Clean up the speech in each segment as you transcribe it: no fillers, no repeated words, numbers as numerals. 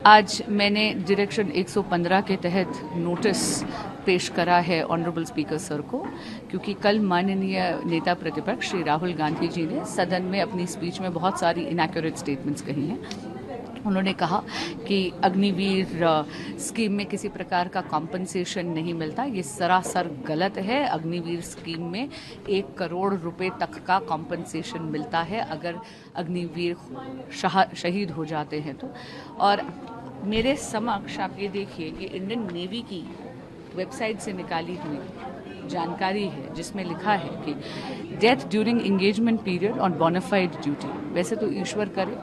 आज मैंने डायरेक्शन 115 के तहत नोटिस पेश करा है ऑनरेबल स्पीकर सर को, क्योंकि कल माननीय नेता प्रतिपक्ष श्री राहुल गांधी जी ने सदन में अपनी स्पीच में बहुत सारी इनएक्यूरेट स्टेटमेंट्स कही हैं। उन्होंने कहा कि अग्निवीर स्कीम में किसी प्रकार का कॉम्पनसेशन नहीं मिलता। ये सरासर गलत है। अग्निवीर स्कीम में 1 करोड़ रुपए तक का कॉम्पनसेशन मिलता है अगर अग्निवीर शहीद हो जाते हैं तो। और मेरे समक्ष आप ये देखिए कि इंडियन नेवी की वेबसाइट से निकाली हुई जानकारी है, जिसमें लिखा है कि death during engagement period on bona fide duty. वैसे तो ईश्वर करे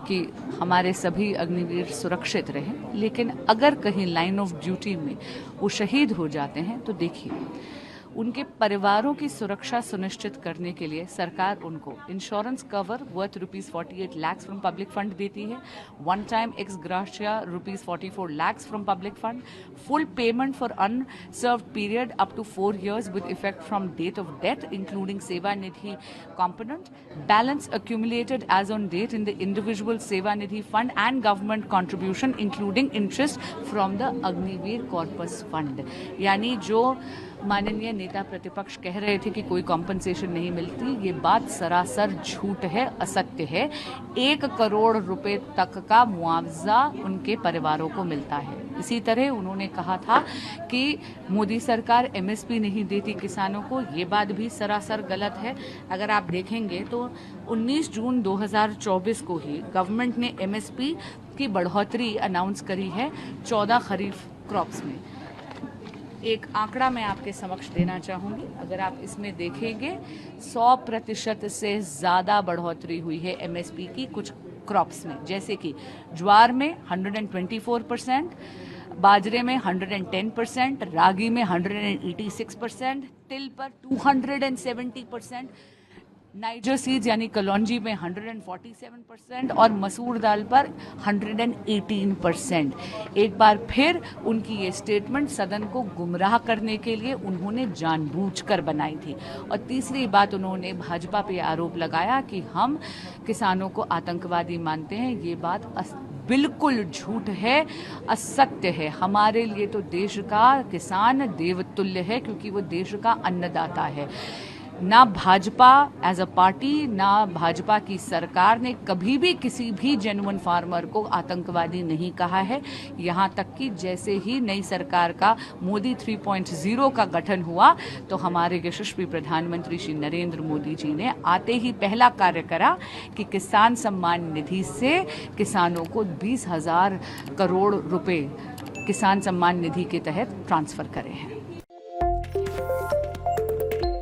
कि हमारे सभी अग्निवीर सुरक्षित रहें, लेकिन अगर कहीं लाइन ऑफ ड्यूटी में वो शहीद हो जाते हैं तो देखिए, उनके परिवारों की सुरक्षा सुनिश्चित करने के लिए सरकार उनको insurance cover worth ₹48 lakh from public fund देती है, one time ex gratia ₹44 lakh from public fund, full payment for unserved period up to 4 years with effect from date of death, including Seva Nidhi component, balance accumulated as on date in the individual Seva Nidhi fund and government contribution, including interest from the Agniveer Corpus Fund। यानी जो माननीय नेता प्रतिपक्ष कह रहे थे कि कोई कॉम्पनसेशन नहीं मिलती, ये बात सरासर झूठ है, असत्य है। 1 करोड़ रुपए तक का मुआवजा उनके परिवारों को मिलता है। इसी तरह उन्होंने कहा था कि मोदी सरकार एमएसपी नहीं देती किसानों को, ये बात भी सरासर गलत है। अगर आप देखेंगे तो 19 जून 2024 को ही गवर्नमेंट ने एमएसपी की बढ़ोतरी अनाउंस करी है 14 खरीफ क्रॉप्स में। एक आंकड़ा मैं आपके समक्ष देना चाहूँगी। अगर आप इसमें देखेंगे 100% से ज़्यादा बढ़ोतरी हुई है एमएसपी की कुछ क्रॉप्स में, जैसे कि ज्वार में 124%, बाजरे में 110%, रागी में 186%, तिल पर 270%, नाइजर सीड्स यानी कलौंजी में 147% और मसूर दाल पर 118%। एक बार फिर उनकी ये स्टेटमेंट सदन को गुमराह करने के लिए उन्होंने जानबूझकर बनाई थी। और तीसरी बात, उन्होंने भाजपा पे आरोप लगाया कि हम किसानों को आतंकवादी मानते हैं। ये बात बिल्कुल झूठ है, असत्य है। हमारे लिए तो देश का किसान देवतुल्य है, क्योंकि वो देश का अन्नदाता है। ना भाजपा एज अ पार्टी, ना भाजपा की सरकार ने कभी भी किसी भी जेन्युइन फार्मर को आतंकवादी नहीं कहा है। यहाँ तक कि जैसे ही नई सरकार का मोदी 3.0 का गठन हुआ तो हमारे यशस्वी प्रधानमंत्री श्री नरेंद्र मोदी जी ने आते ही पहला कार्य करा कि किसान सम्मान निधि से किसानों को 20,000 करोड़ रुपए किसान सम्मान निधि के तहत ट्रांसफर करे हैं।